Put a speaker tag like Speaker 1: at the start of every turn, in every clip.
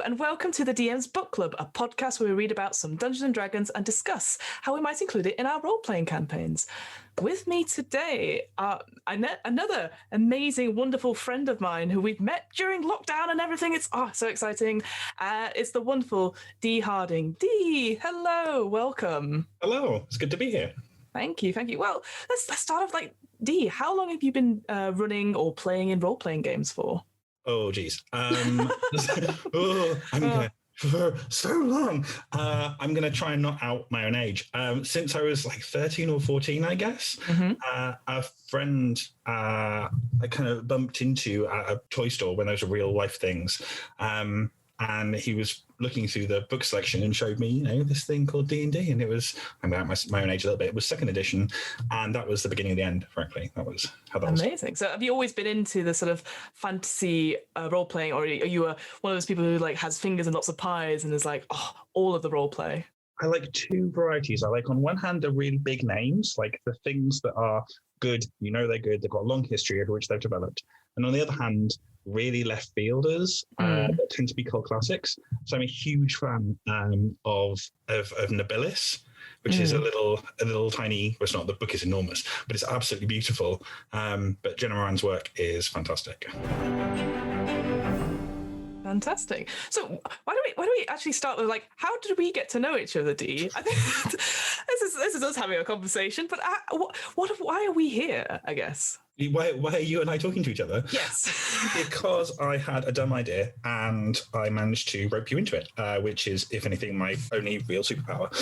Speaker 1: and welcome to the DM's Book Club, a podcast where we read about some Dungeons and Dragons and discuss how we might include it in our role-playing campaigns. With me today, I met another amazing, wonderful friend of mine who we've met during lockdown and everything. It's so exciting. It's the wonderful Dee Harding. Dee, hello, welcome.
Speaker 2: Hello, it's good to be here.
Speaker 1: Thank you. Well, let's start off Dee, how long have you been running or playing in role-playing games for?
Speaker 2: Oh, geez. For so long. I'm going to try and not out my own age. Since I was like 13 or 14, I guess. Mm-hmm. A friend I kind of bumped into at a toy store when those were real life things. And he was looking through the book selection and showed me, this thing called D&D. And it was, I'm out my own age a little bit. It was second edition. And that was the beginning of the end, frankly. That was how that was.
Speaker 1: Amazing. So have you always been into the sort of fantasy role-playing, or are you one of those people who has fingers and lots of pies and is all of the role-play?
Speaker 2: I like two varieties. I like, on one hand, the really big names, like the things that are good, they're good, they've got a long history over which they've developed. And on the other hand, really left fielders that tend to be cult classics. So I'm a huge fan of Nobilis, which is a little tiny. Well, it's not. The book is enormous, but it's absolutely beautiful. But Jenna Ryan's work is fantastic.
Speaker 1: Fantastic. So why don't we actually start with how did we get to know each other, Dee? I think this is us having a conversation. But why are we here? I guess.
Speaker 2: Why are you and I talking to each other?
Speaker 1: Yes.
Speaker 2: Because I had a dumb idea and I managed to rope you into it, which is, if anything, my only real superpower.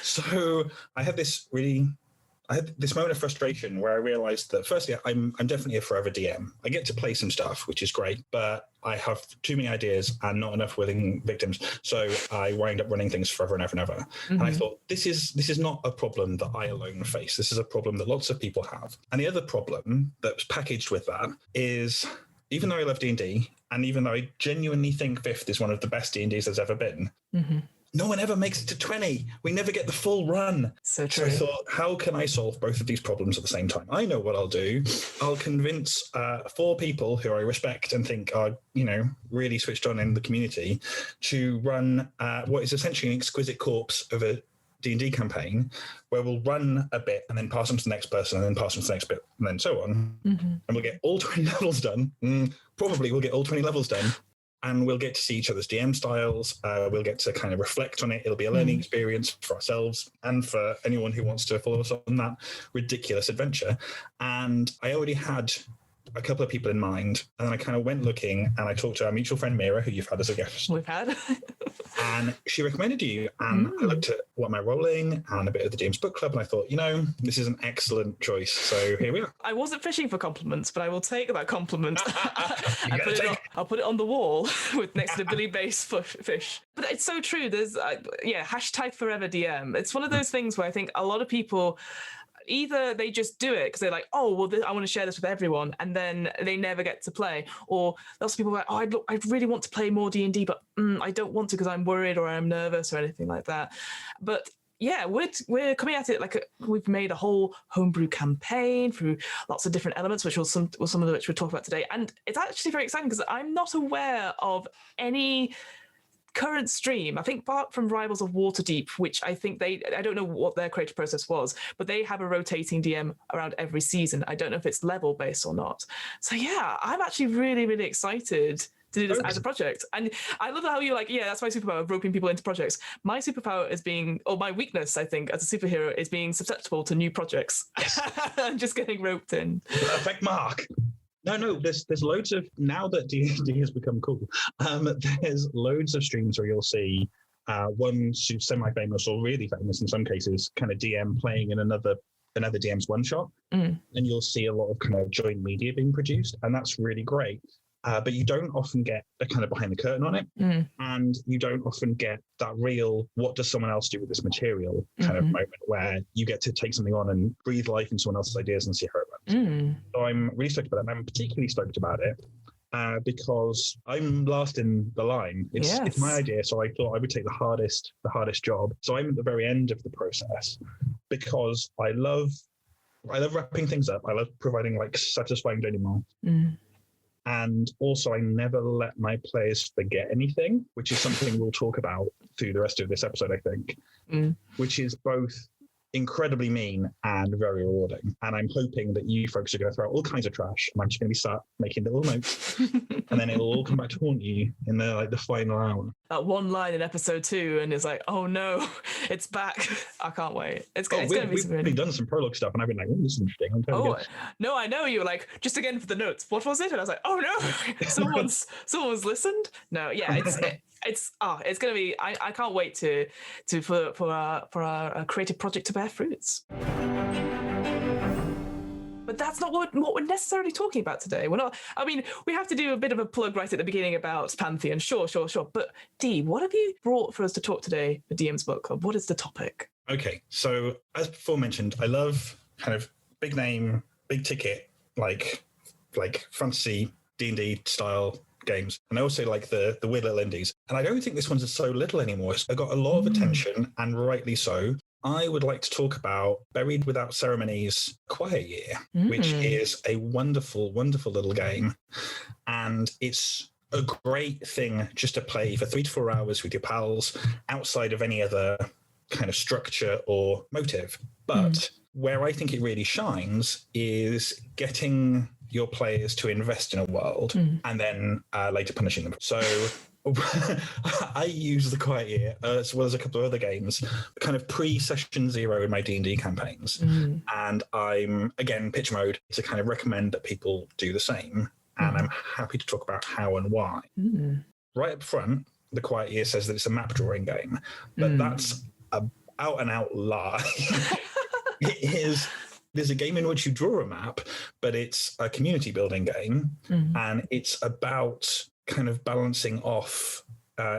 Speaker 2: So I had this moment of frustration where I realized that, firstly, I'm definitely a forever DM. I get to play some stuff, which is great, but I have too many ideas and not enough willing victims. So I wind up running things forever and ever and ever. Mm-hmm. And I thought, this is not a problem that I alone face. This is a problem that lots of people have. And the other problem that's packaged with that is, even though I love D&D, and even though I genuinely think 5th is one of the best D&Ds there's ever been, no one ever makes it to 20. We never get the full run.
Speaker 1: So true.
Speaker 2: So I thought, how can I solve both of these problems at the same time? I know what I'll do. I'll convince 4 people who I respect and think are, really switched on in the community to run what is essentially an exquisite corpse of a D&D campaign, where we'll run a bit and then pass them to the next person and then pass them to the next bit and then so on. Mm-hmm. And we'll get all 20 levels done. Probably we'll get all 20 levels done. And we'll get to see each other's DM styles. We'll get to kind of reflect on it. It'll be a learning experience for ourselves and for anyone who wants to follow us on that ridiculous adventure. And I already had a couple of people in mind. And then I kind of went looking and I talked to our mutual friend, Mira, who you've had as a guest.
Speaker 1: We've had.
Speaker 2: And she recommended you. And I looked at what am I rolling and a bit of the DM's Book Club. And I thought, this is an excellent choice. So here we are.
Speaker 1: I wasn't fishing for compliments, but I will take that compliment. I'll put it on the wall next to Billy Bass fish. But it's so true. There's, hashtag forever DM. It's one of those things where I think a lot of people, either they just do it because they're like, I want to share this with everyone, and then they never get to play. Or lots of people are like, I really want to play more D&D, but I don't want to because I'm worried or I'm nervous or anything like that. But yeah, we're coming at it we've made a whole homebrew campaign through lots of different elements, which some of which we'll talk about today. And it's actually very exciting because I'm not aware of any current stream, I think, apart from Rivals of Waterdeep, which I think I don't know what their creative process was, but they have a rotating DM around every season. I don't know if it's level based or not. So yeah, I'm actually really, really excited to do this as a project. And I love how you're like, that's my superpower, roping people into projects. My superpower is my weakness, I think, as a superhero, is being susceptible to new projects. Yes. And just getting roped in.
Speaker 2: Perfect mark. No, there's loads of, now that D&D has become cool, there's loads of streams where you'll see one semi-famous or really famous in some cases kind of DM playing in another DM's one-shot, and you'll see a lot of kind of joint media being produced, and that's really great. But you don't often get a kind of behind the curtain on it, and you don't often get that real, what does someone else do with this material kind of moment where you get to take something on and breathe life into someone else's ideas and see how it runs. So I'm really stoked about it, and I'm particularly stoked about it because I'm last in the line. It's my idea, so I thought I would take the hardest job. So I'm at the very end of the process because I love wrapping things up. I love providing satisfying denouement. And also, I never let my players forget anything, which is something we'll talk about through the rest of this episode, I think, which is both incredibly mean and very rewarding. And I'm hoping that you folks are going to throw out all kinds of trash, and I'm just going to be sat making little notes, and then it'll all come back to haunt you in the final hour.
Speaker 1: That one line in episode 2, and it's like, oh no, it's back. I can't wait. It's going to be some
Speaker 2: We've done some prologue stuff, and I've been like, this is interesting.
Speaker 1: No, I know. You were like, just again for the notes, what was it? And I was like, oh no, someone's listened. No, yeah, it's gonna be. I can't wait for our creative project to bear fruits. But that's not what we're necessarily talking about today. We're not. I mean, we have to do a bit of a plug right at the beginning about Pantheon. Sure. But Dee, what have you brought for us to talk today? The DM's Book Club. What is the topic?
Speaker 2: Okay, so as before mentioned, I love kind of big name, big ticket, like fantasy D&D style games, and I also like the weird little indies. And I don't think this one's so little anymore. It's got a lot of attention, and rightly so. I would like to talk about Buried Without Ceremony's Quiet Year, which is a wonderful, wonderful little game. And it's a great thing just to play for 3 to 4 hours with your pals outside of any other kind of structure or motive. But where I think it really shines is getting your players to invest in a world and then later punishing them. So I use the Quiet Year as well as a couple of other games, kind of pre-session 0 in my D&D campaigns. And I'm, again, pitch mode to kind of recommend that people do the same. And I'm happy to talk about how and why. Right up front, the Quiet Year says that it's a map drawing game, but that's a out and out lie. There's a game in which you draw a map, but it's a community building game, and it's about kind of balancing off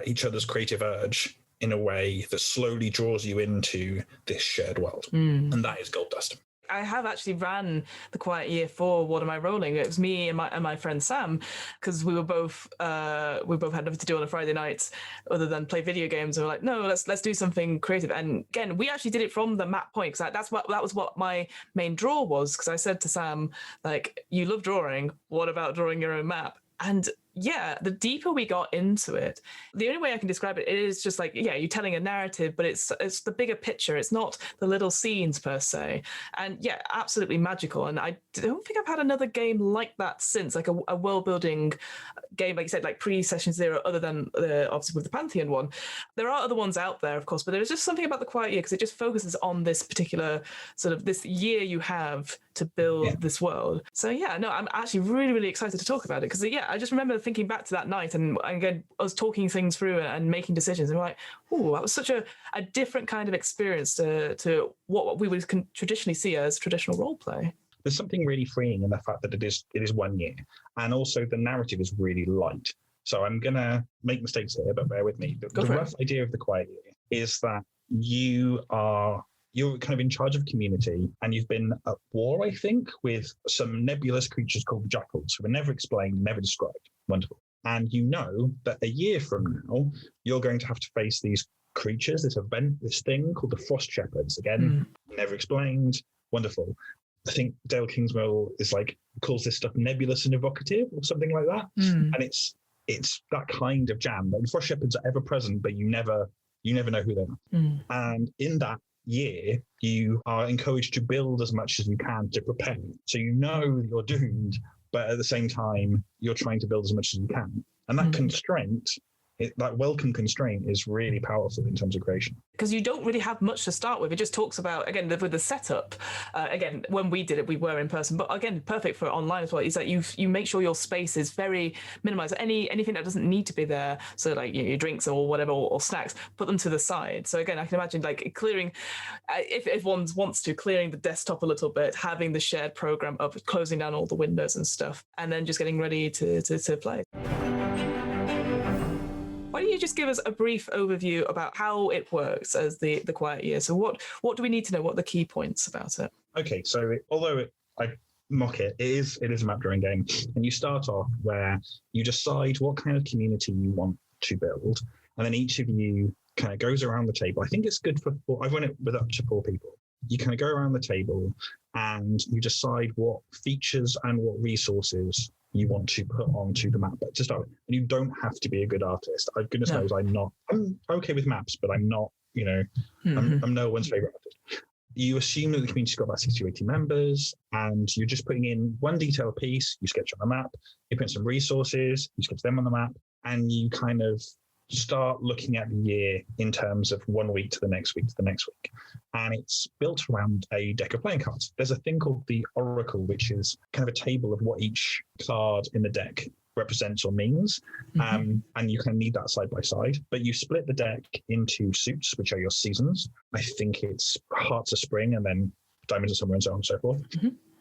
Speaker 2: each other's creative urge in a way that slowly draws you into this shared world. And that is gold dust.
Speaker 1: I have actually ran the Quiet Year for What Am I Rolling? It was me and my friend Sam, because we both had nothing to do on a Friday night other than play video games. And we're like, no, let's do something creative. And again, we actually did it from the map point, because that was what my main draw was. Because I said to Sam, like, you love drawing. What about drawing your own map? And yeah, the deeper we got into it, the only way I can describe it is just like, yeah, you're telling a narrative, but it's the bigger picture. It's not the little scenes per se. And yeah, absolutely magical. And I don't think I've had another game like that since, like a world building game, like you said, like pre-session 0, other than obviously with the Pantheon one. There are other ones out there, of course, but there's just something about the Quiet Year, because it just focuses on this particular sort of this year you have to build this world. So yeah, no, I'm actually really, really excited to talk about it, because yeah, I just remember thinking back to that night and again, I was talking things through and making decisions, and we're like, oh, that was such a different kind of experience to what we would traditionally see as traditional role play.
Speaker 2: There's something really freeing in the fact that it is 1 year, and also the narrative is really light. So I'm gonna make mistakes here, but bear with me. The rough idea of the Quiet Year is that you're kind of in charge of community, and you've been at war, I think, with some nebulous creatures called jackals who are never explained, never described. Wonderful. And you know that a year from now, you're going to have to face these creatures, this event, this thing called the Frost Shepherds. Again, never explained. Wonderful. I think Dale Kingsmill calls this stuff nebulous and evocative or something like that. And it's that kind of jam. Like the Frost Shepherds are ever present, but you never know who they are. And in that year, you are encouraged to build as much as you can to prepare. So you know that you're doomed, but at the same time, you're trying to build as much as you can. And that constraint, that welcome constraint, is really powerful in terms of creation.
Speaker 1: Because you don't really have much to start with. It just talks about, again, with the setup. Again, when we did it, we were in person, but again, perfect for online as well, is that you make sure your space is very minimized. Anything that doesn't need to be there, so like your drinks or whatever, or snacks, put them to the side. So again, I can imagine like clearing, if one wants to, clearing the desktop a little bit, having the shared program up, closing down all the windows and stuff, and then just getting ready to play. Why don't you just give us a brief overview about how it works as the Quiet Year? So what do we need to know? What are the key points about it?
Speaker 2: Okay, so although I mock it, it is a map drawing game, and you start off where you decide what kind of community you want to build, and then each of you kind of goes around the table. I think it's good for 4. I've run it with up to 4 people. You kind of go around the table and you decide what features and what resources you want to put onto the map to start with. And you don't have to be a good artist. Goodness knows I'm not. I'm okay with maps, but I'm not, I'm no one's favorite artist. You assume that the community's got about 60 to 80 members, and you're just putting in one detail piece, you sketch on the map, you put in some resources, you sketch them on the map, and you kind of start looking at the year in terms of 1 week to the next week to the next week. And it's built around a deck of playing cards. There's a thing called the Oracle, which is kind of a table of what each card in the deck represents or means. And you kind of need that side by side. But you split the deck into suits, which are your seasons. I think it's Hearts of Spring and then Diamonds of Summer and so on and so forth.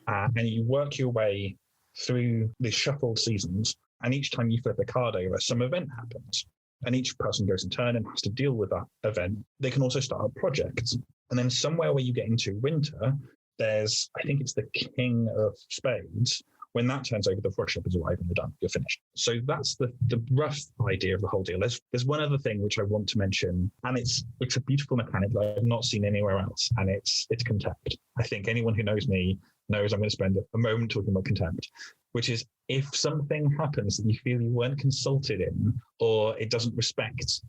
Speaker 2: And you work your way through the shuffled seasons. And each time you flip a card over, some event happens. And each person goes in turn and has to deal with that event. They can also start a project. And then somewhere where you get into winter, there's, I think it's the King of Spades. When that turns over, the frost shepherds arrive and you're done. You're finished. So that's the rough idea of the whole deal. There's one other thing which I want to mention, and it's a beautiful mechanic that I've not seen anywhere else, and it's contempt. I think anyone who knows me knows I'm going to spend a moment talking about contempt, which is if something happens that you feel you weren't consulted in, or it doesn't respect,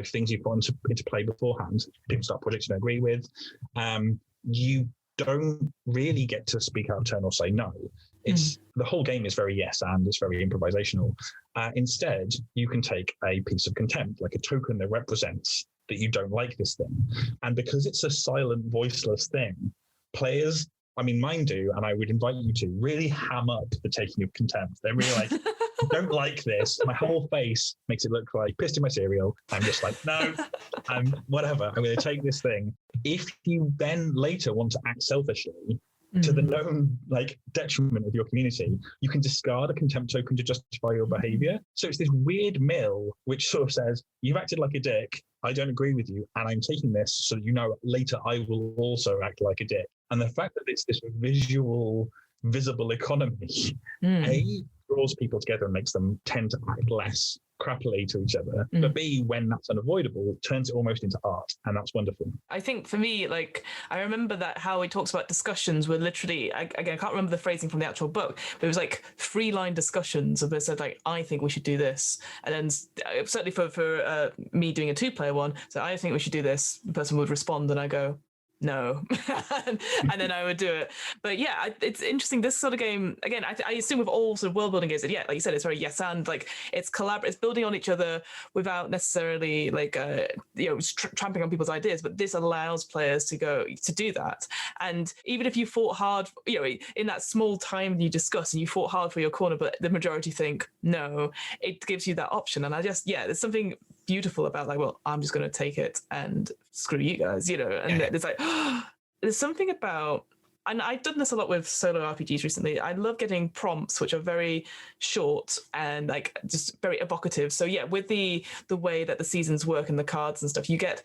Speaker 2: things you put into play beforehand, people start projects you don't agree with, you don't really get to speak out of turn or say no. It's the whole game is very yes and it's very improvisational. Instead, you can take a piece of contempt, like a token that represents that you don't like this thing. And because it's a silent, voiceless thing, players, mine do, and I would invite you to really ham up the taking of contempt. They're really like, don't like this. My whole face makes it look like pissed in my cereal. I'm just like, no, whatever. I'm going to take this thing. If you then later want to act selfishly, to the known detriment of your community, you can discard a contempt token to justify your behavior. So it's this weird mill which sort of says, you've acted like a dick, I don't agree with you, and I'm taking this so that later I will also act like a dick. And the fact that it's this visible economy, A, draws people together and makes them tend to act less crappily to each other, but B, when that's unavoidable, turns it almost into art, and that's wonderful.
Speaker 1: I think for me, I remember that how he talks about discussions were literally, again, I can't remember the phrasing from the actual book, but it was like 3-line discussions of they said I think we should do this, and then certainly for me doing a 2-player one, so I think we should do this, the person would respond and I go, no, and then I would do it. But yeah, it's interesting. This sort of game, again, I assume with all sort of world building games, that like you said, it's very yes and it's it's building on each other without necessarily tramping on people's ideas. But this allows players to do that. And even if you fought hard, in that small time you discuss and you fought hard for your corner, but the majority think no, it gives you that option. And there's something beautiful about I'm just going to take it and screw you guys, and it's there's something about, and I've done this a lot with solo RPGs recently. I love getting prompts which are very short and just very evocative. So yeah, with the way that the seasons work and the cards and stuff, you get.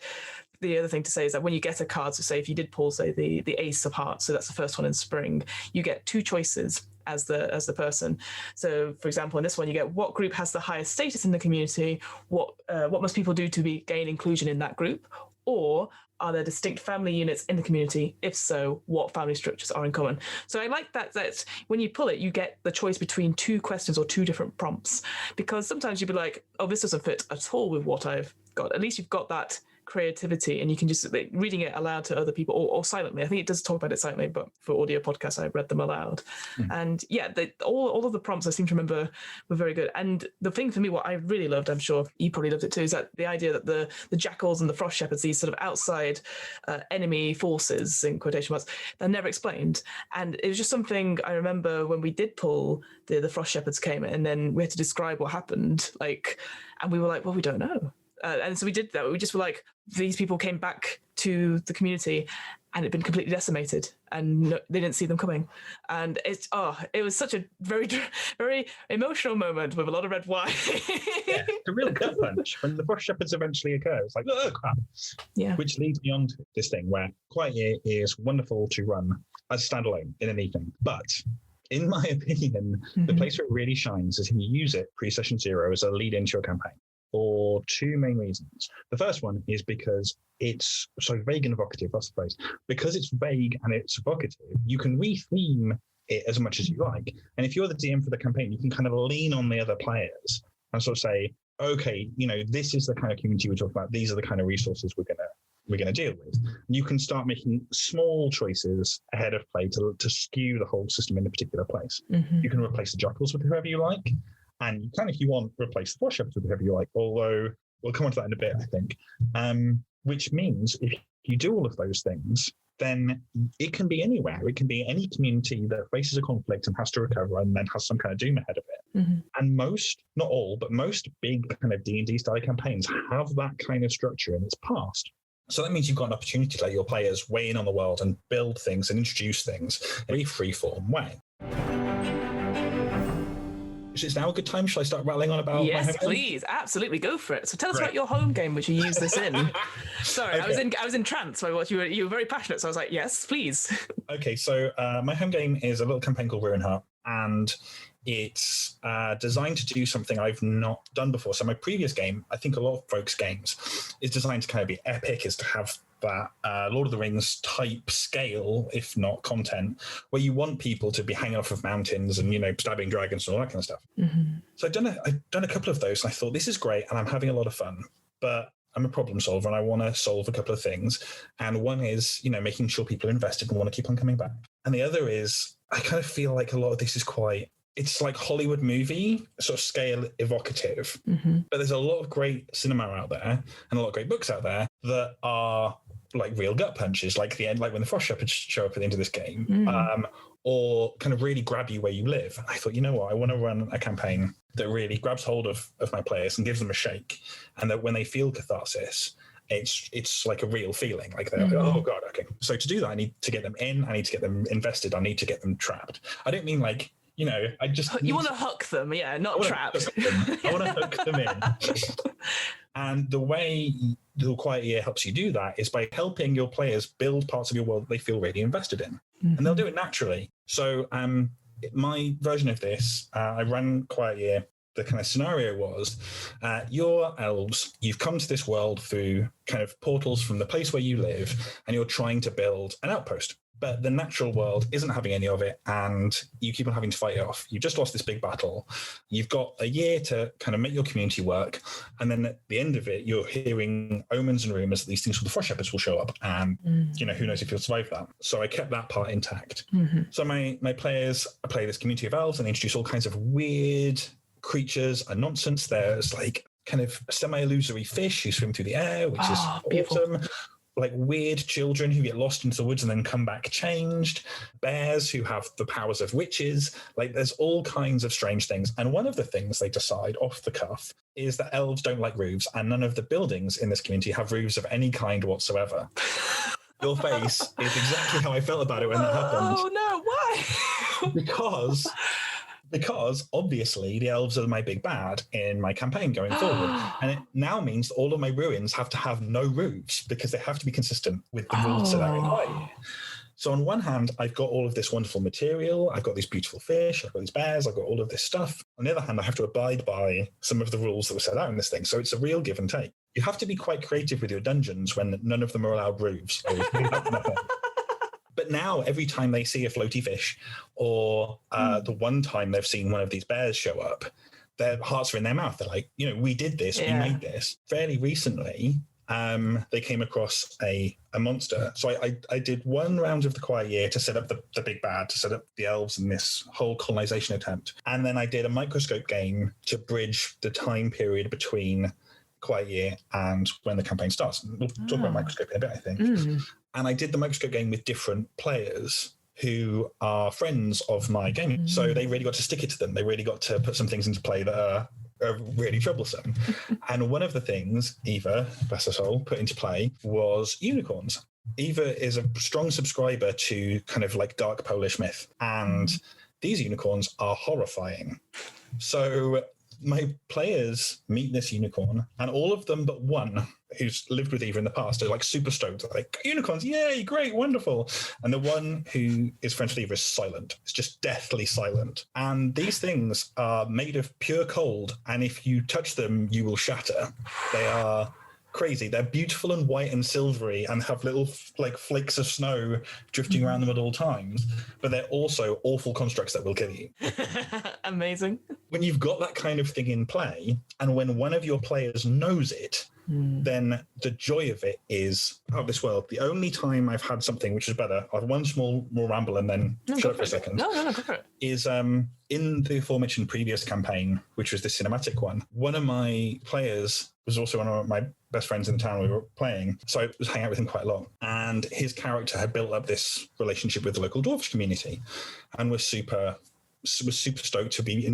Speaker 1: The other thing to say is that when you get a card, so say if you did pull, say the Ace of Hearts, so that's the first one in spring, you get 2 choices as the person. So for example, in this one, you get what group has the highest status in the community, what must people do to gain inclusion in that group, or are there distinct family units in the community? If so, what family structures are in common? So I like that when you pull it, you get the choice between 2 questions or 2 different prompts, because sometimes you'd be like, oh, this doesn't fit at all with what I've got. At least you've got that creativity and you can just reading it aloud to other people or silently. I think it does talk about it silently, but for audio podcasts I read them aloud. And yeah, all of the prompts I seem to remember were very good. And the thing for me, what I really loved, I'm sure you probably loved it too, is that the idea that the jackals and the frost shepherds, these sort of outside enemy forces in quotation marks, they're never explained. And it was just something I remember when we did pull the frost shepherds came in and then we had to describe what happened, and we were like, well, we don't know. And so we did that. We just were like, these people came back to the community and it'd been completely decimated and they didn't see them coming. And it was such a very, very emotional moment with a lot of red wine.
Speaker 2: Yeah, a real gut punch when the frost shepherds eventually occur. It's like, oh, crap.
Speaker 1: Yeah.
Speaker 2: Which leads me on to this thing where Quiet Year is wonderful to run as a standalone in an evening. But in my opinion, the place where it really shines is if you use it pre-session 0 as a lead into your campaign. For 2 main reasons. The first one is because it's so vague and evocative, that's the phrase. Because it's vague and it's evocative, you can re-theme it as much as you like. And if you're the DM for the campaign, you can kind of lean on the other players and sort of say, okay, this is the kind of community we're talking about. These are the kind of resources we're gonna deal with. And you can start making small choices ahead of play to skew the whole system in a particular place. Mm-hmm. You can replace the jackals with whoever you like, and you can, if you want, replace the frost shepherds with whoever you like. Although we'll come on to that in a bit, I think. Which means if you do all of those things, then it can be anywhere. It can be any community that faces a conflict and has to recover and then has some kind of doom ahead of it. Mm-hmm. And most, not all, but most big kind of D&D style campaigns have that kind of structure in its past. So that means you've got an opportunity to let your players weigh in on the world and build things and introduce things in a very free-form way. Is now a good time? Shall I start rattling on about
Speaker 1: Yes,
Speaker 2: my home
Speaker 1: please.
Speaker 2: game?
Speaker 1: Absolutely. Go for it. So tell us about your home game, which you use this in. Sorry,
Speaker 2: okay.
Speaker 1: I was entranced by what you were very passionate. So I was like, yes, please.
Speaker 2: Okay, so my home game is a little campaign called Ruin Heart, and it's designed to do something I've not done before. So my previous game, I think a lot of folks' games, is designed to kind of be epic, is to have that Lord of the Rings type scale, if not content, where you want people to be hanging off of mountains and stabbing dragons and all that kind of stuff. Mm-hmm. So I've done a couple of those, and I thought this is great, and I'm having a lot of fun, but I'm a problem solver and I want to solve a couple of things. And one is, making sure people are invested and want to keep on coming back. And the other is, I kind of feel like a lot of this is it's like Hollywood movie sort of scale evocative. Mm-hmm. But there's a lot of great cinema out there and a lot of great books out there that are like real gut punches, like the end, like when the frost shepherds show up at the end of this game, or kind of really grab you where you live. And I thought, you know what, I want to run a campaign that really grabs hold of my players and gives them a shake, and that when they feel catharsis, it's like a real feeling, like they're like, oh god, okay. So to do that, I need to get them in, I need to get them invested, I need to get them trapped. I don't mean like, I just
Speaker 1: you want to hook them, yeah, not trapped.
Speaker 2: I want to hook them in. And the way the Quiet Year helps you do that is by helping your players build parts of your world they feel really invested in. Mm-hmm. And they'll do it naturally. So my version of this, I ran Quiet Year. The kind of scenario was, you're elves, you've come to this world through kind of portals from the place where you live, and you're trying to build an outpost. But the natural world isn't having any of it, and you keep on having to fight it off. You've just lost this big battle. You've got a year to kind of make your community work, and then at the end of it, you're hearing omens and rumors that these things called the frost shepherds will show up, and who knows if you'll survive that. So I kept that part intact. Mm-hmm. So my players play this community of elves, and they introduce all kinds of weird creatures and nonsense. There's like kind of semi-illusory fish who swim through the air, which is awesome. Like weird children who get lost into the woods and then come back changed, bears who have the powers of witches. Like there's all kinds of strange things. And one of the things they decide off the cuff is that elves don't like roofs, and none of the buildings in this community have roofs of any kind whatsoever. Your face is exactly how I felt about it when that happened.
Speaker 1: Oh no, why?
Speaker 2: Because obviously the elves are my big bad in my campaign going forward. And it now means that all of my ruins have to have no roofs because they have to be consistent with the rules that are in play. So on one hand, I've got all of this wonderful material, I've got these beautiful fish, I've got these bears, I've got all of this stuff. On the other hand, I have to abide by some of the rules that were set out in this thing. So it's a real give and take. You have to be quite creative with your dungeons when none of them are allowed roofs. But now every time they see a floaty fish, or the one time they've seen one of these bears show up, their hearts are in their mouth. They're like, we did this, we made this. Fairly recently, they came across a monster. So I did one round of the Quiet Year to set up the big bad, to set up the elves in this whole colonization attempt. And then I did a Microscope game to bridge the time period between Quiet Year and when the campaign starts. We'll talk about Microscope in a bit, I think. And I did the Microscope game with different players who are friends of my game. So they really got to stick it to them. They really got to put some things into play that are really troublesome. And one of the things Eva, bless her soul, put into play was unicorns. Eva is a strong subscriber to kind of like dark Polish myth. And these unicorns are horrifying. So my players meet this unicorn, and all of them but one who's lived with Eva in the past are like super stoked. They're like, unicorns, yay, great, wonderful. And the one who is friends with Eva is silent. It's just deathly silent. And these things are made of pure cold, and if you touch them, you will shatter. They are crazy. They're beautiful and white and silvery and have little like flakes of snow drifting around them at all times, but they're also awful constructs that will kill you.
Speaker 1: Amazing.
Speaker 2: When you've got that kind of thing in play, and when one of your players knows it, then the joy of it is out of this world. The only time I've had something which is better, I'll have one small more ramble and then shut up for a second.
Speaker 1: No, go for it.
Speaker 2: Is in the aforementioned previous campaign, which was the cinematic one, one of my players was also one of my best friends in the town we were playing, so I was hanging out with him quite a lot. And his character had built up this relationship with the local dwarves community, and was super stoked to be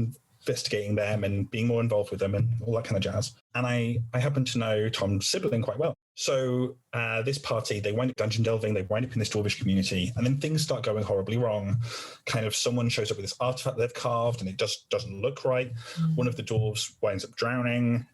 Speaker 2: investigating them and being more involved with them and all that kind of jazz. And I happen to know Tom's sibling quite well. So this party, they wind up dungeon delving, they wind up in this dwarvish community, and then things start going horribly wrong. Kind of someone shows up with this artifact they've carved and it just doesn't look right. One of the dwarves winds up drowning.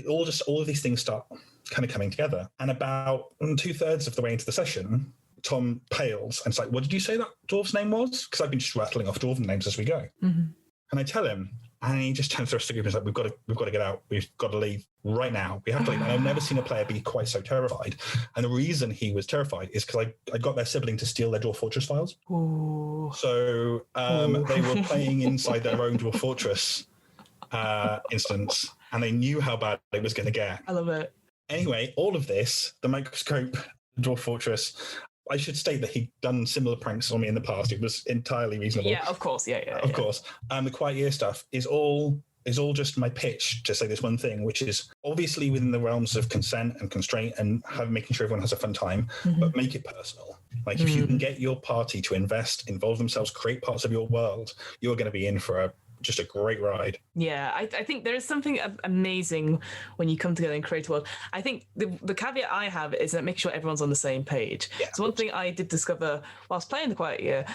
Speaker 2: All of these things start kind of coming together. And about 2/3 of the way into the session, Tom pales and it's like, what did you say that dwarf's name was? Because I've been just rattling off dwarven names as we go. And I tell him, and he just turns to the rest of the group and is like, we've got to get out. We've got to leave right now. We have to leave. And I've never seen a player be quite so terrified. And the reason he was terrified is because I got their sibling to steal their Dwarf Fortress files.
Speaker 1: Ooh.
Speaker 2: So they were playing inside their own Dwarf Fortress instance, and they knew how bad it was going to get.
Speaker 1: I love it.
Speaker 2: Anyway, all of this, the Microscope, Dwarf Fortress, I should state that he'd done similar pranks on me in the past. It was entirely reasonable.
Speaker 1: Yeah, of course. Yeah.
Speaker 2: Of course. The Quiet Year stuff is all just my pitch to say this one thing, which is obviously within the realms of consent and constraint and making sure everyone has a fun time, but make it personal. Like if you can get your party to involve themselves, create parts of your world, you're going to be in for just a great ride.
Speaker 1: Yeah, I think there is something amazing when you come together and create a world. I think the caveat I have is that make sure everyone's on the same page. Yeah. So one thing I did discover whilst playing the Quiet Year,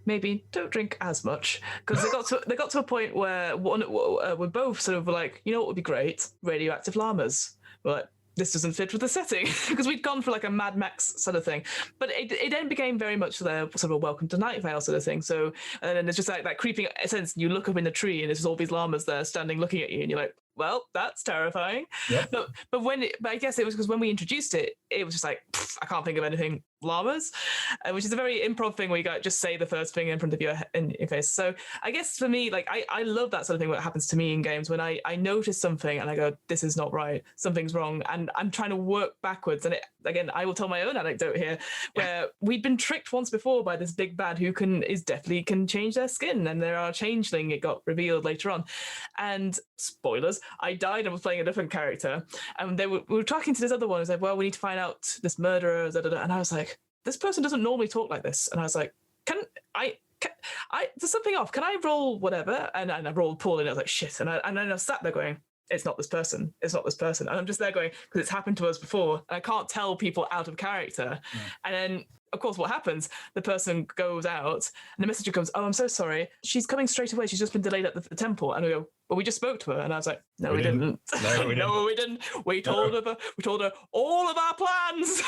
Speaker 1: maybe don't drink as much, because they got to a point where we're both sort of like, what would be great? Radioactive llamas. We're like, this doesn't fit with the setting, because we'd gone for like a Mad Max sort of thing. But it then became very much the sort of a Welcome to Night Vale sort of thing. So, and then there's just like that creeping sense, you look up in the tree and there's all these llamas there standing looking at you, and you're like, well, that's terrifying. Yep. But I guess it was because when we introduced it, it was just like, I can't think of anything llamas, which is a very improv thing where you got just say the first thing in front of your face. So I guess for me, like I love that sort of thing that happens to me in games when I notice something and I go, this is not right, something's wrong, and I'm trying to work backwards. And again, I will tell my own anecdote here, where we'd been tricked once before by this big bad who can change their skin, and there are changeling. It got revealed later on, and spoilers, I died and was playing a different character, and we were talking to this other one who said, well, we need to find out this murderer, and I was like, this person doesn't normally talk like this, and I was like, can I there's something off, can I roll whatever? And I rolled poorly, and I was like, shit, and then I sat there going, it's not this person, and I'm just there going, because it's happened to us before, and I can't tell people out of character. And then of course what happens, the person goes out and the messenger comes, oh, I'm so sorry, she's coming straight away, she's just been delayed at the temple. And we go, well, we just spoke to her. And I was like, no, we didn't. No, we didn't. We told her all of our plans.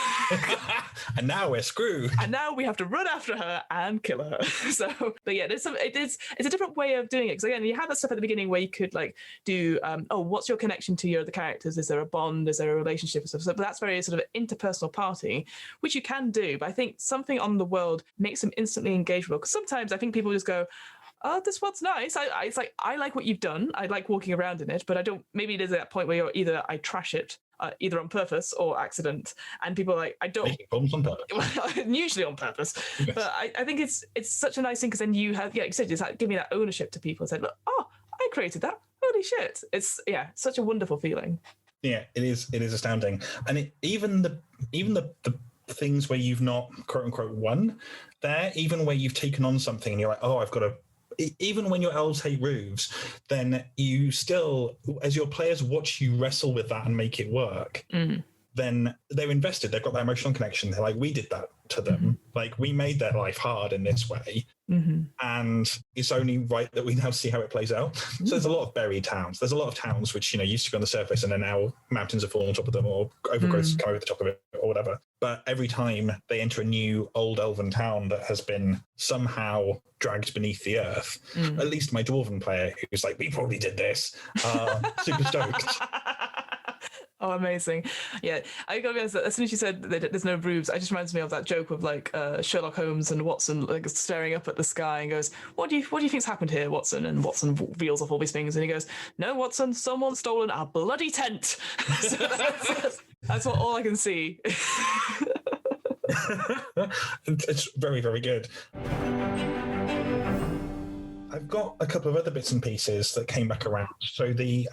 Speaker 2: And now we're screwed.
Speaker 1: And now we have to run after her and kill her. So, but yeah, it's a different way of doing it. Because again, you have that stuff at the beginning where you could like do, what's your connection to your other characters? Is there a bond? Is there a relationship and stuff? So, but that's very sort of interpersonal party, which you can do. But I think something on the world makes them instantly engageable. Because sometimes I think people just go, oh, this world's nice. It's like, I like what you've done. I like walking around in it, but I don't, maybe there's that point where I trash it, either on purpose or accident. And people are like, I don't.
Speaker 2: Making problems on purpose.
Speaker 1: Usually on purpose. Yes. But I think it's such a nice thing, because then you have, like you said, it's like giving that ownership to people and say, look, oh, I created that. Holy shit. It's, such a wonderful feeling.
Speaker 2: Yeah, it is astounding. And even the things where you've not quote unquote won there, even where you've taken on something and you're like, oh, I've got to, even when your elves hate roofs, then you still, as your players watch you wrestle with that and make it work, then they're invested. They've got that emotional connection. They're like, we did that to them. Like, we made their life hard in this way. And it's only right that we now see how it plays out. So there's a lot of buried towns. There's a lot of towns which, used to be on the surface and are now mountains have fallen on top of them, or overgrowth's come over the top of it, or whatever. But every time they enter a new old elven town that has been somehow dragged beneath the earth, at least my dwarven player, who's like, we probably did this, super stoked.
Speaker 1: Oh, amazing. Yeah, I gotta be honest, as soon as you said that there's no roofs, it just reminds me of that joke of like Sherlock Holmes and Watson like staring up at the sky and goes, what do you think's happened here, Watson? And Watson reels off all these things and he goes, no, Watson, someone's stolen our bloody tent. So that's what all I can see.
Speaker 2: It's very, very good. I've got a couple of other bits and pieces that came back around. So the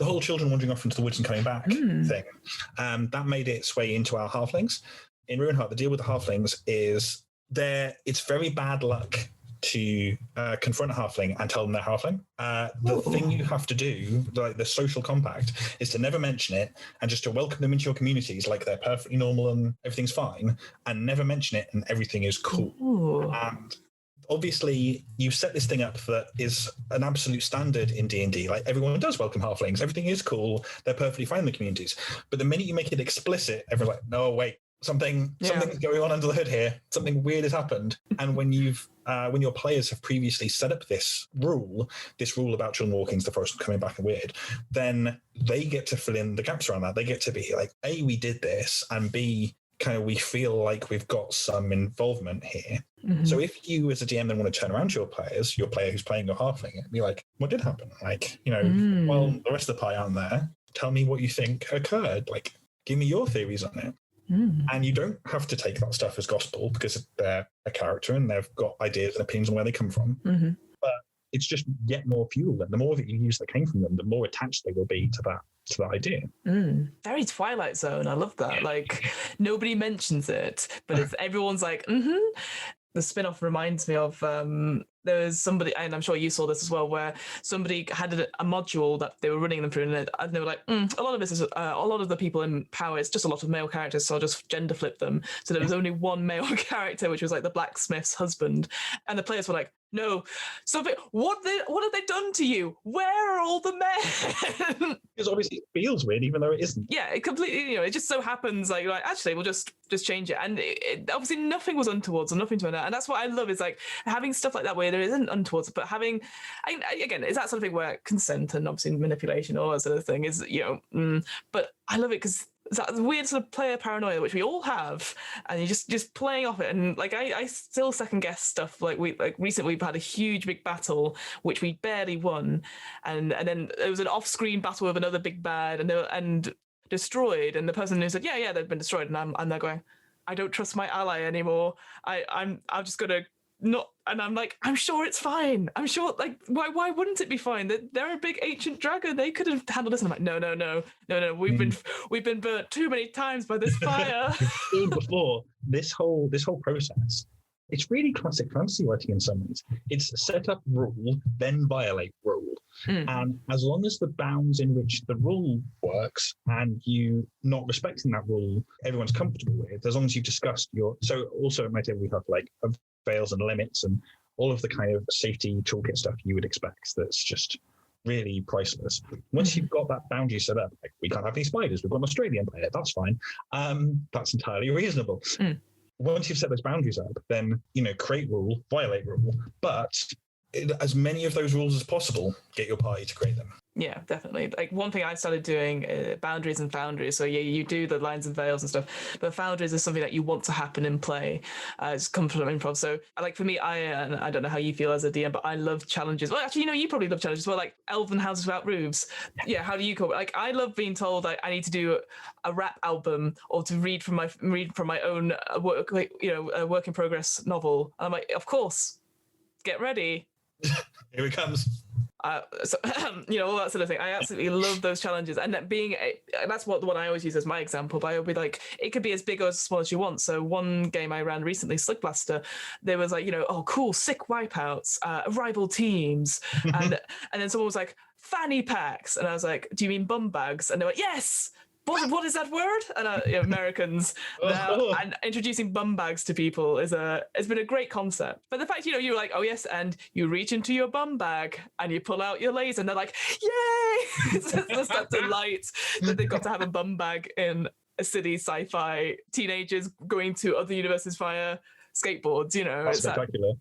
Speaker 2: whole children wandering off into the woods and coming back thing, that made its way into our halflings. In Ruinheart, the deal with the halflings is it's very bad luck to confront a halfling and tell them they're halfling. The thing you have to do, like the social compact, is to never mention it and just to welcome them into your communities like they're perfectly normal and everything's fine, and never mention it and everything is cool.
Speaker 1: Ooh.
Speaker 2: And obviously you set this thing up that is an absolute standard in D&D. Like everyone does welcome halflings. Everything is cool. They're perfectly fine in the communities. But the minute you make it explicit, everyone's like, no, wait, something's going on under the hood here. Something weird has happened. And when your players have previously set up this rule about children walking into the forest and coming back and weird, then they get to fill in the gaps around that. They get to be like, A, we did this, and B, kind of we feel like we've got some involvement here. Mm-hmm. So if you as a DM then want to turn around to your player who's playing your halfling and be like, what did happen? Like, well, the rest of the pie aren't there. Tell me what you think occurred. Like, give me your theories on it. And you don't have to take that stuff as gospel because they're a character and they've got ideas and opinions on where they come from. Mm-hmm. But it's just yet more fuel. And the more that you use that came from them, the more attached they will be to that idea.
Speaker 1: Very Twilight Zone. I love that. Like nobody mentions it, but if everyone's like, The spin-off reminds me of there was somebody, and I'm sure you saw this as well, where somebody had a module that they were running them through, and they were like, a lot of this is a lot of the people in power. It's just a lot of male characters, so I'll just gender flip them. So there was only one male character, which was like the blacksmith's husband, and the players were like, no, what have they done to you? Where are all the men?
Speaker 2: Because obviously it feels weird, even though it isn't.
Speaker 1: Yeah, it completely, it just so happens like actually we'll just change it. And it, obviously nothing was untowards or nothing to that. And that's what I love is like having stuff like that where there isn't untowards, but having, again, is that sort of thing where consent and obviously manipulation, all that sort of thing is, but I love it because it's that weird sort of player paranoia which we all have, and you're just playing off it. And like I still second guess stuff. Like recently we've had a huge big battle which we barely won, and then there was an off-screen battle with another big bad and destroyed, and the person who said yeah they've been destroyed, and I'm there going, I don't trust my ally anymore. I'm just gonna not, and I'm like, I'm sure it's fine. I'm sure, like, why wouldn't it be fine? They're a big ancient dragon. They could have handled this. And I'm like, no. We've been burnt too many times by this fire.
Speaker 2: Before this whole process, it's really classic fantasy writing in some ways. It's set up rule, then violate rule. And as long as the bounds in which the rule works and you not respecting that rule, everyone's comfortable with, as long as you've discussed so also at my table we have like veils and limits and all of the kind of safety toolkit stuff you would expect that's just really priceless. Once you've got that boundary set up, like we can't have any spiders, we've got an Australian player, that's fine. That's entirely reasonable. Once you've set those boundaries up, then, create rule, violate rule, but as many of those rules as possible, get your party to create them.
Speaker 1: Yeah, definitely. Like one thing I started doing, boundaries and foundries. So yeah, you do the lines and veils and stuff, but foundries is something that you want to happen in play. It's come from improv. So like for me, I don't know how you feel as a DM, but I love challenges. Well, actually, you probably love challenges. Well, like elven houses without roofs. Yeah, how do you call it? Like I love being told I need to do a rap album or to read from my own work, a work in progress novel. And I'm like, of course, get ready.
Speaker 2: Here it comes.
Speaker 1: All that sort of thing. I absolutely love those challenges, and that that's what the one I always use as my example. But I would be like, it could be as big or as small as you want. So one game I ran recently, Slick Blaster, there was like, oh cool, sick wipeouts, rival teams, and then someone was like, fanny packs, and I was like, do you mean bum bags? And they went, yes. What is that word? And Americans now, and introducing bum bags to people has been a great concept. But the fact, you're like, oh yes, and you reach into your bum bag and you pull out your laser, and they're like, yay! It's just that delight that they've got to have a bum bag in a silly sci-fi teenagers going to other universes via skateboards.
Speaker 2: That's spectacular.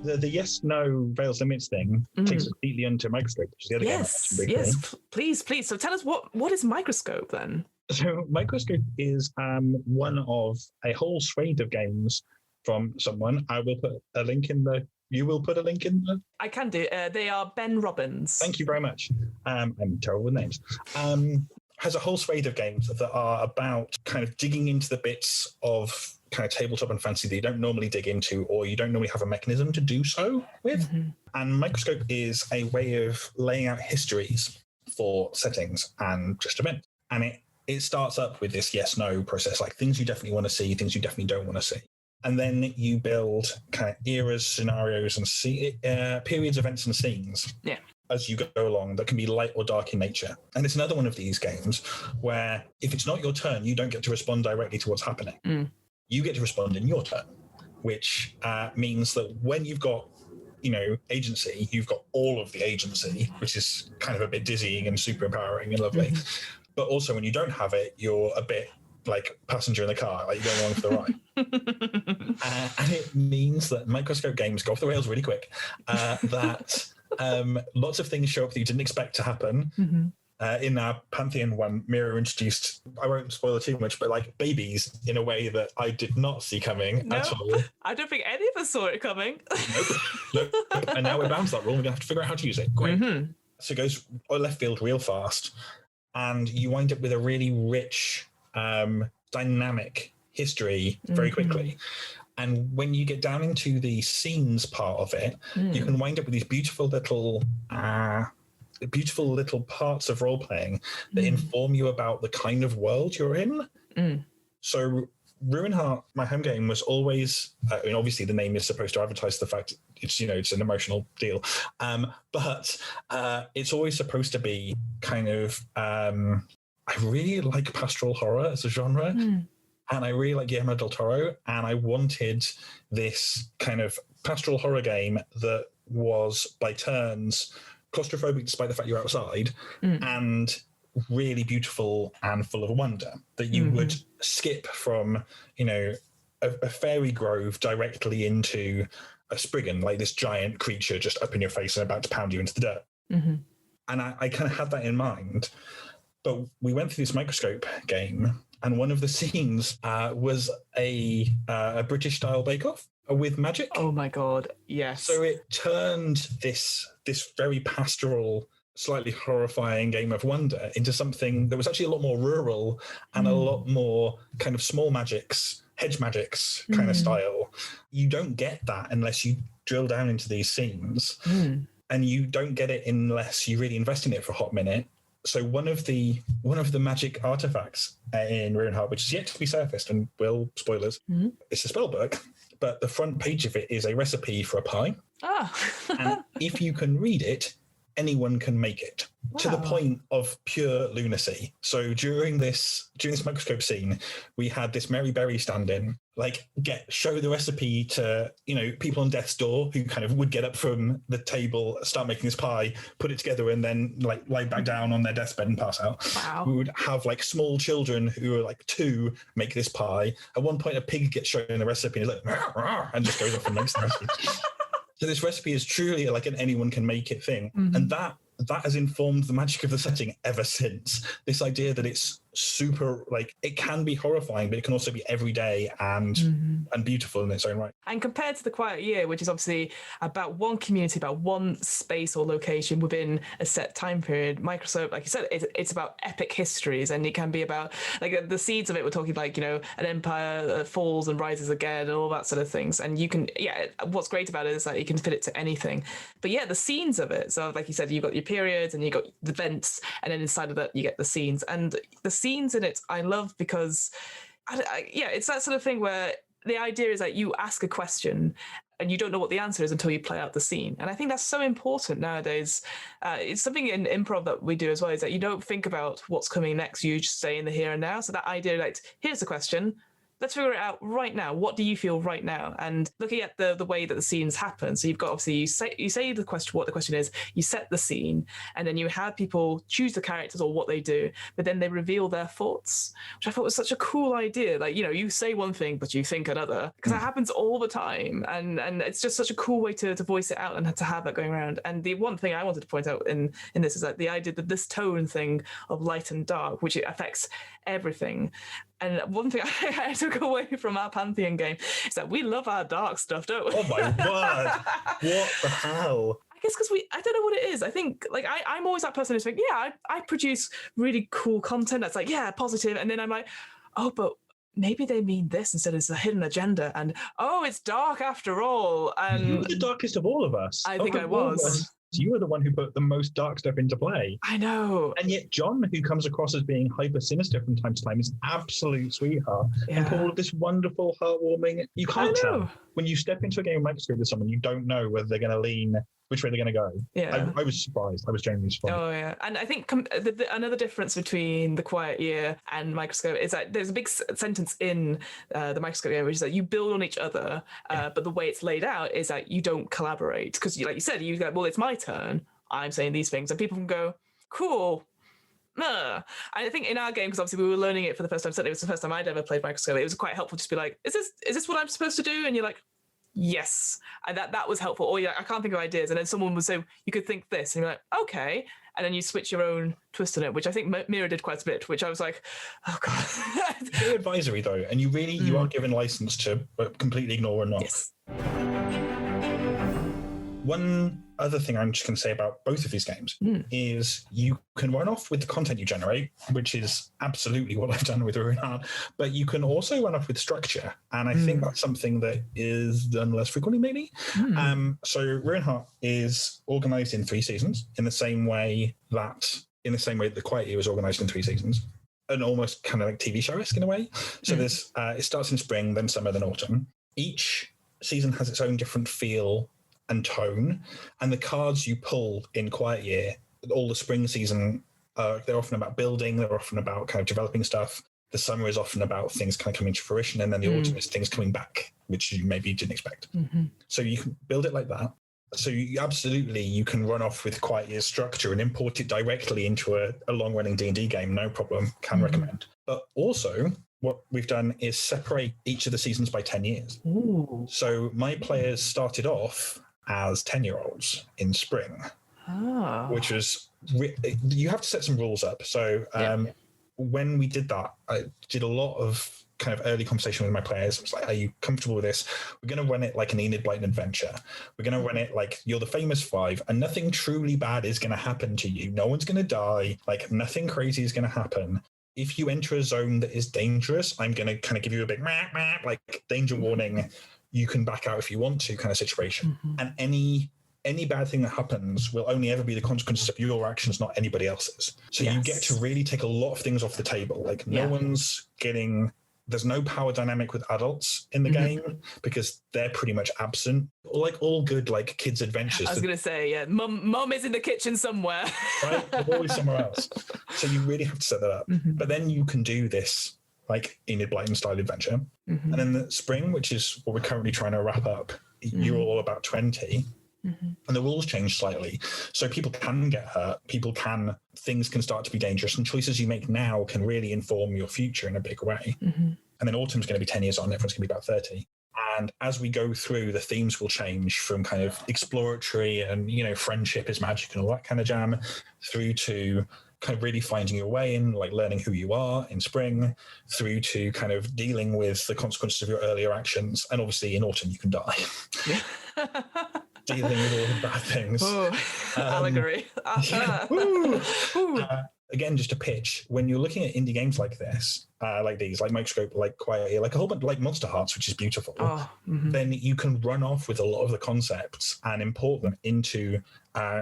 Speaker 2: the yes no veils limits thing takes us neatly into Microscope, which is the other game I mentioned briefly.
Speaker 1: Yes, please. So tell us what is Microscope then?
Speaker 2: So Microscope is one of a whole swathe of games from someone. I will put a link in the. You will put a link in the.
Speaker 1: I can do. They are Ben Robbins.
Speaker 2: Thank you very much. I'm terrible with names. Has a whole swathe of games that are about kind of digging into the bits of kind of tabletop and fantasy that you don't normally dig into, or you don't normally have a mechanism to do so with. And Microscope is a way of laying out histories for settings and just events. And it starts up with this yes-no process, like things you definitely want to see, things you definitely don't want to see. And then you build kind of eras, scenarios, and periods, events, and scenes.
Speaker 1: Yeah.
Speaker 2: As you go along, that can be light or dark in nature. And it's another one of these games where if it's not your turn, you don't get to respond directly to what's happening. You get to respond in your turn, which means that when you've got, agency, you've got all of the agency, which is kind of a bit dizzying and super empowering and lovely. But also when you don't have it, you're a bit like passenger in the car, like you're going along for the ride. And it means that Microscope games go off the rails really quick, that lots of things show up that you didn't expect to happen. In our Pantheon one, Mira introduced, I won't spoil it too much, but like babies in a way that I did not see coming at all.
Speaker 1: I don't think any of us saw it coming.
Speaker 2: Nope. And now we're bound to that rule. We're going to have to figure out how to use it. Great. So it goes left field real fast. And you wind up with a really rich, dynamic history very quickly. And when you get down into the scenes part of it, you can wind up with these beautiful little parts of role playing that inform you about the kind of world you're in. So Ruinheart, my home game, was always, obviously the name is supposed to advertise the fact it's an emotional deal, but it's always supposed to be kind of, I really like pastoral horror as a genre, and I really like Guillermo del Toro, and I wanted this kind of pastoral horror game that was by turns claustrophobic despite the fact you're outside, and really beautiful and full of wonder, that you would skip from, a fairy grove directly into a Spriggan, like this giant creature just up in your face and about to pound you into the dirt. And I kind of had that in mind. But we went through this Microscope game, and one of the scenes was a British-style bake-off with magic.
Speaker 1: Oh my God, yes.
Speaker 2: So it turned this very pastoral, slightly horrifying game of wonder into something that was actually a lot more rural and a lot more kind of small magics, hedge magics kind of style. You don't get that unless you drill down into these scenes, and you don't get it unless you really invest in it for a hot minute. So one of the magic artifacts in Ruinheart, which is yet to be surfaced, and spoilers, it's a spell book, but the front page of it is a recipe for a pie. And if you can read it, anyone can make it. Wow. To the point of pure lunacy. So during this Microscope scene, we had this Mary Berry stand in, show the recipe to, people on death's door who kind of would get up from the table, start making this pie, put it together, and then lie back down on their deathbed and pass out.
Speaker 1: Wow.
Speaker 2: We would have small children who are 2 make this pie. At one point, a pig gets shown the recipe and is like, "Rah," and just goes off and makes the recipe. So this recipe is truly like an anyone can make it thing. And that has informed the magic of the setting ever since. This idea that it's super, it can be horrifying, but it can also be everyday and beautiful in its own right.
Speaker 1: And compared to The Quiet Year, which is obviously about one community, about one space or location within a set time period, Microscope, like you said, it's about epic histories, and it can be about, the seeds of it, we're talking an empire that falls and rises again and all that sort of things. And you can, what's great about it is that you can fit it to anything. But the scenes of it, so like you said, you've got your periods and you've got the events, and then inside of that you get the scenes. And the scenes in it I love because it's that sort of thing where the idea is that you ask a question and you don't know what the answer is until you play out the scene. And I think that's so important nowadays. It's something in improv that we do as well, is that you don't think about what's coming next, you just stay in the here and now. So that idea, here's the question, let's figure it out right now. What do you feel right now? And looking at the way that the scenes happen. So you've got, obviously, you say the question, what the question is, you set the scene, and then you have people choose the characters or what they do, but then they reveal their thoughts, which I thought was such a cool idea. Like, you say one thing, but you think another, because that happens all the time. And it's just such a cool way to voice it out and to have that going around. And the one thing I wanted to point out in this is that the idea that this tone thing of light and dark, which it affects everything. And one thing I took away from our Pantheon game is that we love our dark stuff, don't we?
Speaker 2: Oh my word! What the hell?
Speaker 1: I guess because I don't know what it is. I think, like, I'm always that person who's like, yeah, I produce really cool content that's like, yeah, positive. And then I'm like, oh, but maybe they mean this instead. It's a hidden agenda. And, oh, it's dark after all. And
Speaker 2: you were the darkest of all of us.
Speaker 1: I think I was.
Speaker 2: You were the one who put the most dark stuff into play.
Speaker 1: I know.
Speaker 2: And yet John, who comes across as being hyper sinister from time to time, is an absolute sweetheart. Yeah. And all of this wonderful, heartwarming. You can't tell. When you step into a game of Microscope with someone, you don't know whether they're going to lean, which way they're going to go.
Speaker 1: Yeah.
Speaker 2: I was surprised. I was genuinely surprised.
Speaker 1: Oh, yeah. And I think another difference between The Quiet Year and Microscope is that there's a big sentence in the Microscope game, which is that you build on each other, but the way it's laid out is that you don't collaborate. Because, like you said, you go, well, it's my turn. I'm saying these things. And people can go, cool. I think in our game, because obviously we were learning it for the first time, certainly it was the first time I'd ever played Microscope, it was quite helpful to just be like, is this what I'm supposed to do? And you're like, yes. And that was helpful. Or I can't think of ideas. And then someone would say, you could think this. And you're like, okay. And then you switch your own twist on it, which I think Mira did quite a bit, which I was like, oh, God.
Speaker 2: Very advisory, though. And you are given license to completely ignore or not.
Speaker 1: Yes.
Speaker 2: One other thing I'm just going to say about both of these games is you can run off with the content you generate, which is absolutely what I've done with UrsaRyan, but you can also run off with structure. And I think that's something that is done less frequently, maybe. So UrsaRyan is organized in 3 seasons in the same way that The Quiet Year was organized in 3 seasons. An almost kind of like TV show-esque in a way. So there's it starts in spring, then summer, then autumn. Each season has its own different feel and tone, and the cards you pull in Quiet Year, all the spring season, they're often about building, they're often about kind of developing stuff. The summer is often about things kind of coming to fruition, and then the autumn is things coming back, which you maybe didn't expect. So you can build it like that. So you can run off with Quiet Year's structure and import it directly into a long-running D&D game, no problem, can recommend. But also, what we've done is separate each of the seasons by 10 years. Ooh. So my players started off as 10-year-olds in spring, which was you have to set some rules up. So when we did that, I did a lot of kind of early conversation with my players. It was like, are you comfortable with this? We're going to run it like an Enid Blyton adventure. We're going to run it like you're the famous 5 and nothing truly bad is going to happen to you. No one's going to die. Like nothing crazy is going to happen. If you enter a zone that is dangerous, I'm going to kind of give you a big like danger warning. You can back out if you want to kind of situation. And any bad thing that happens will only ever be the consequences of your actions, not anybody else's. So you get to really take a lot of things off the table. Like no one's getting... There's no power dynamic with adults in the game because they're pretty much absent. Like all good like kids' adventures.
Speaker 1: I was going to say, mum is in the kitchen somewhere.
Speaker 2: Right? They're always somewhere else. So you really have to set that up. But then you can do this like Enid Blyton style adventure. And then the spring, which is what we're currently trying to wrap up, you're all about 20. And the rules change slightly. So people can get hurt, things can start to be dangerous, and choices you make now can really inform your future in a big way. And then autumn's going to be 10 years on, everyone's going to be about 30. And as we go through, the themes will change from kind of exploratory and, friendship is magic and all that kind of jam, through to kind of really finding your way in, like learning who you are in spring, through to kind of dealing with the consequences of your earlier actions. And obviously in autumn, you can die. Dealing with all the bad things.
Speaker 1: Allegory.
Speaker 2: Again, just a pitch. When you're looking at indie games like this, like these, like Microscope, like Quiet Year, like a whole bunch, like Monster Hearts, which is beautiful, then you can run off with a lot of the concepts and import them into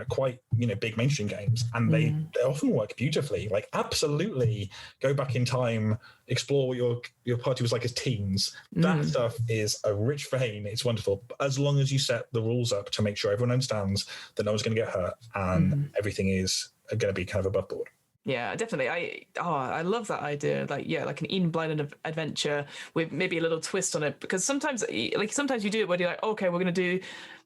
Speaker 2: quite big mainstream games, and they often work beautifully. Like absolutely go back in time, explore what your party was like as teens. That stuff is a rich vein. It's wonderful, as long as you set the rules up to make sure everyone understands that no one's going to get hurt and everything is going to be kind of above board.
Speaker 1: Yeah, definitely. I love that idea. Like, yeah, like an Ian Blind adventure with maybe a little twist on it. Because sometimes you do it where you're like, okay, we're gonna do.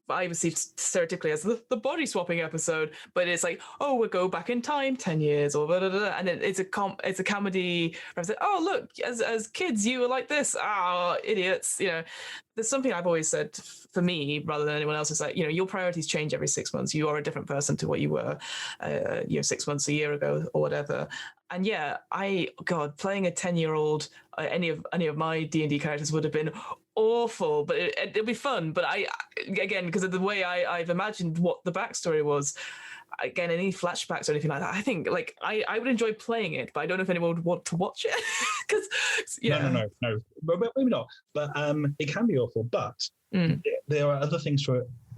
Speaker 1: I would see stereotypically as the body swapping episode, but it's like, oh, we'll go back in time 10 years or blah, blah, blah, and it's a comedy. Where it's like, oh, look, as kids you were like this, idiots. There's something I've always said for me rather than anyone else is like, your priorities change every 6 months. You are a different person to what you were 6 months, a year ago or whatever. And yeah, playing a 10-year-old, any of my D&D characters would have been awful, but it'll be fun. But again, because of the way I've imagined what the backstory was, again, any flashbacks or anything like that, I think like I would enjoy playing it, but I don't know if anyone would want to watch it. Because
Speaker 2: no, but maybe not. But it can be awful. But there are other things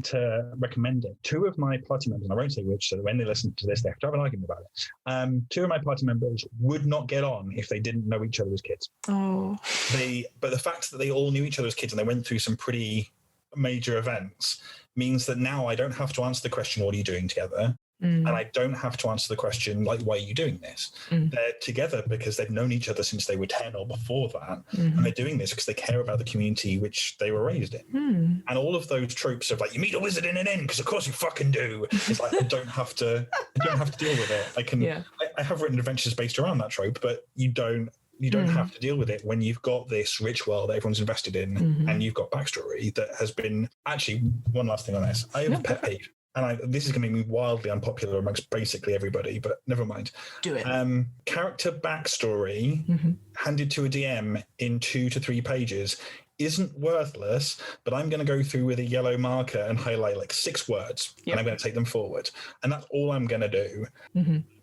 Speaker 2: to recommend it. Two of my party members, and I won't say which, so that when they listen to this, they have to have an argument about it. Two of my party members would not get on if they didn't know each other as kids.
Speaker 1: Oh.
Speaker 2: But the fact that they all knew each other as kids and they went through some pretty major events means that now I don't have to answer the question, what are you doing together? And I don't have to answer the question, like, why are you doing this? They're together because they've known each other since they were 10 or before that. And they're doing this because they care about the community which they were raised in. And all of those tropes of like, you meet a wizard in an inn because of course you fucking do. It's like, I don't have to deal with it. I have written adventures based around that trope, but you don't have to deal with it when you've got this rich world that everyone's invested in and you've got backstory that has been. Actually, one last thing on this. I have a pet peeve. And this is going to make me wildly unpopular amongst basically everybody, but never mind.
Speaker 1: Do it.
Speaker 2: Character backstory handed to a DM in 2 to 3 pages isn't worthless, but I'm going to go through with a yellow marker and highlight like 6 words, and I'm going to take them forward. And that's all I'm going to do.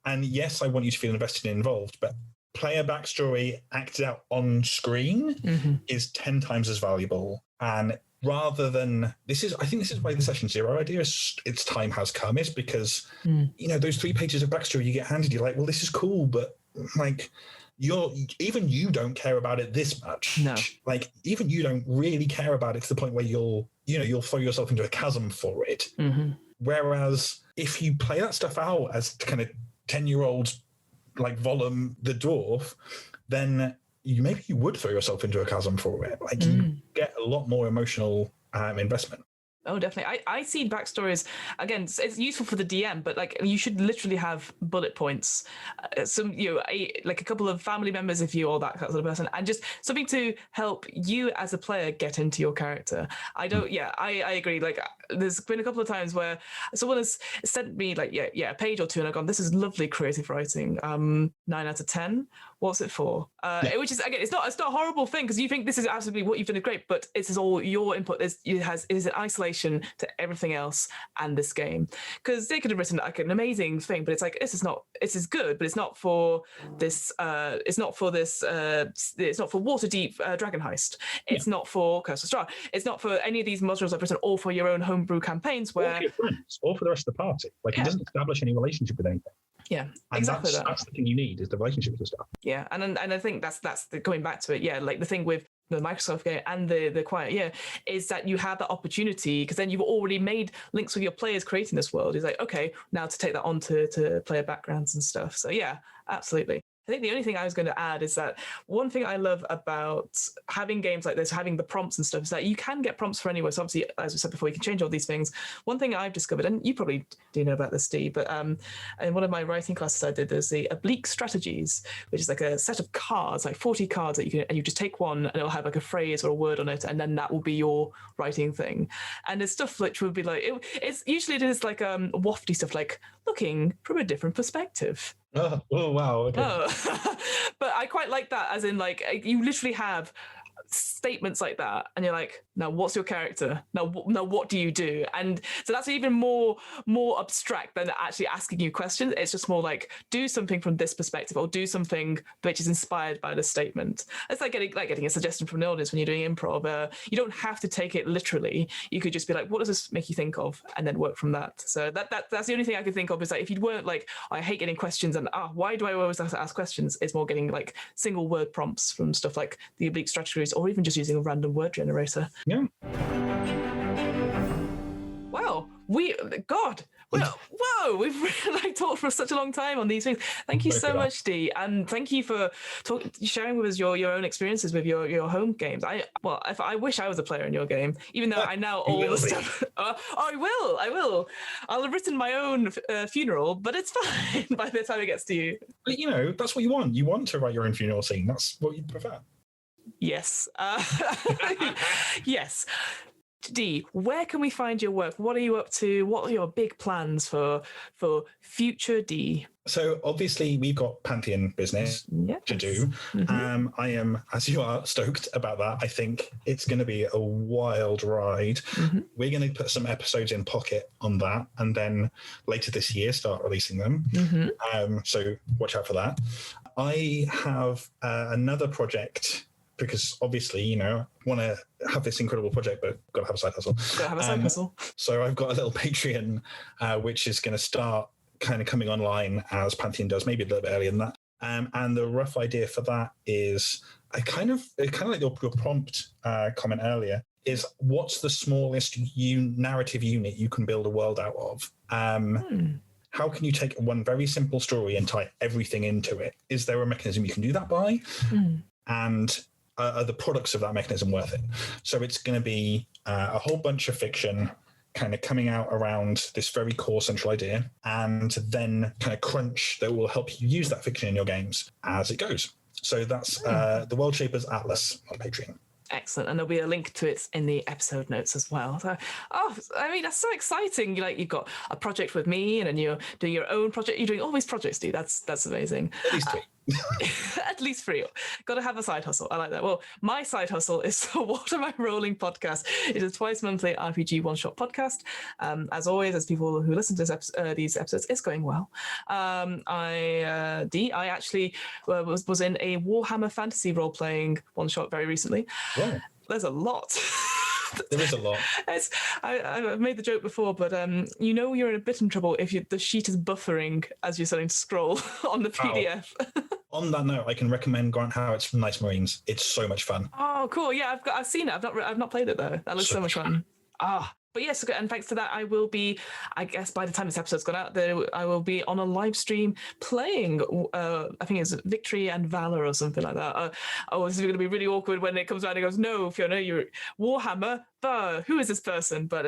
Speaker 2: And yes, I want you to feel invested and involved, but player backstory acted out on screen is 10 times as valuable. And rather than I think this is why the session 0 idea is its time has come, is because those 3 pages of backstory you get handed, you're like, well, this is cool, but like you don't care about it this much.
Speaker 1: No. Like
Speaker 2: even you don't really care about it to the point where you'll throw yourself into a chasm for it. Whereas if you play that stuff out as kind of 10-year-old like Volum the dwarf, then maybe you would throw yourself into a chasm for it. Like you get a lot more emotional investment.
Speaker 1: Oh, definitely. I see backstories, again, it's useful for the DM, but like you should literally have bullet points, like a couple of family members if you or that sort of person, and just something to help you as a player get into your character. I agree. Like there's been a couple of times where someone has sent me like, a page or 2 and I've gone, this is lovely creative writing. 9 out of 10. What's it for? Which is, again, it's not a horrible thing because you think this is absolutely what you've done is great, but it is all your input. It is an isolation to everything else and this game. Because they could have written like an amazing thing, but it's like, this is good, but it's not for this. It's not for Waterdeep Dragon Heist. It's not for Curse of Strahd. It's not for any of these modules I've written, or for your own homebrew campaigns where,
Speaker 2: or for your friends, or for the rest of the party. Like it doesn't establish any relationship with anything.
Speaker 1: Yeah,
Speaker 2: and
Speaker 1: exactly.
Speaker 2: That's the thing you need, is the relationships and stuff.
Speaker 1: Yeah, and I think that's going back to it. Yeah, like the thing with the Microscope game and the Quiet is that you have that opportunity because then you've already made links with your players creating this world. It's like, okay, now to take that on to player backgrounds and stuff. So yeah, absolutely. I think the only thing I was going to add is that one thing I love about having games like this, having the prompts and stuff, is that you can get prompts for anywhere. So obviously, as we said before, you can change all these things. One thing I've discovered, and you probably do know about this, Steve, but in one of my writing classes I did, there's the oblique strategies, which is like a set of cards, like 40 cards that you just take one and it'll have like a phrase or a word on it, and then that will be your writing thing. And there's stuff which would be like, it's usually it is like wafty stuff, like looking from a different perspective.
Speaker 2: Oh wow. Okay.
Speaker 1: But I quite like that, as in like you literally have statements like that and you're like, now what's your character, now what do you do? And so that's even more abstract than actually asking you questions. It's just more like, do something from this perspective, or do something which is inspired by the statement. It's like getting a suggestion from an audience when you're doing improv. You don't have to take it literally. You could just be like, what does this make you think of, and then work from that. So that's the only thing I could think of, is like, if you weren't like, I hate getting questions and why do I always have to ask questions, it's more getting like single word prompts from stuff like the oblique strategies, or even just using a random word generator.
Speaker 2: Yeah.
Speaker 1: Wow, Well, whoa, we've really talked for such a long time on these things. Thank you so much, Dee, and thank you for sharing with us your own experiences with your home games. I wish I was a player in your game, even though I know all the stuff. I will. I'll have written my own funeral, but it's fine by the time it gets to you.
Speaker 2: But you know, that's what you want. You want to write your own funeral scene. That's what you prefer.
Speaker 1: Yes. Yes. Dee, where can we find your work? What are you up to? What are your big plans for future Dee?
Speaker 2: So obviously we've got Pantheon business to do. Mm-hmm. I am, as you are, stoked about that. I think it's going to be a wild ride. Mm-hmm. We're going to put some episodes in Pocket on that, and then later this year start releasing them. Mm-hmm. So watch out for that. I have another project, because obviously, you know, want to have this incredible project, but got to have a side hustle. So I've got a little Patreon, which is going to start kind of coming online as Pantheon does, maybe a little bit earlier than that. And the rough idea for that is, kind of like your prompt comment earlier, is what's the smallest narrative unit you can build a world out of? How can you take one very simple story and tie everything into it? Is there a mechanism you can do that by? And are the products of that mechanism worth it? So it's going to be a whole bunch of fiction kind of coming out around this very core central idea, and then kind of crunch that will help you use that fiction in your games as it goes. So that's the World Shapers Atlas on Patreon.
Speaker 1: Excellent. And there'll be a link to it in the episode notes as well. So, I mean, that's so exciting. Like, you've got a project with me, and then you're doing your own project. You're doing all these projects, dude. That's amazing.
Speaker 2: At least 3.
Speaker 1: At least 3. Got to have a side hustle. I like that. Well, my side hustle is the What Am I Rolling podcast. It is a twice monthly RPG one-shot podcast. As always, as people who listen to these episodes, it's going well. I actually was in a Warhammer fantasy role-playing one-shot very recently.
Speaker 2: Yeah.
Speaker 1: There's a lot.
Speaker 2: There is a lot.
Speaker 1: I've made the joke before, but you know you're in a bit in trouble if the sheet is buffering as you're starting to scroll on the PDF.
Speaker 2: On that note, I can recommend Grant Howat's Nice Marines. It's so much fun.
Speaker 1: Oh, cool! Yeah, I've seen it. I've not played it though. That looks so much fun. But yes, and thanks to that, I will be, I guess by the time this episode's gone out, I will be on a live stream playing, I think it's Victory and Valor or something like that. This is going to be really awkward when it comes around and goes, no, Fiona, you're Warhammer, who is this person? But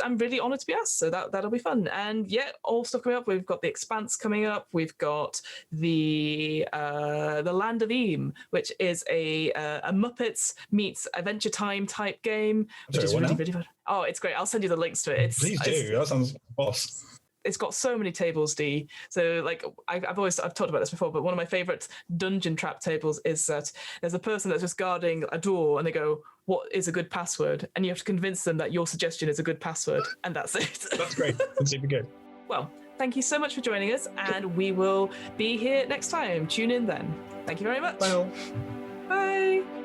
Speaker 1: I'm really honoured to be asked, so that'll be fun. And yeah, all stuff coming up. We've got The Expanse coming up. We've got the Land of Eam, which is a Muppets meets Adventure Time type game, which is really fun. Oh, it's great. I'll send you the links to it.
Speaker 2: Please do. That sounds boss.
Speaker 1: It's got so many tables, Dee. So like I've talked about this before, but one of my favorite dungeon trap tables is that there's a person that's just guarding a door, and they go, "What is a good password?" And you have to convince them that your suggestion is a good password, and that's it.
Speaker 2: That's great. That's super good.
Speaker 1: Well, thank you so much for joining us, and we will be here next time. Tune in then. Thank you very much.
Speaker 2: Bye.
Speaker 1: Bye.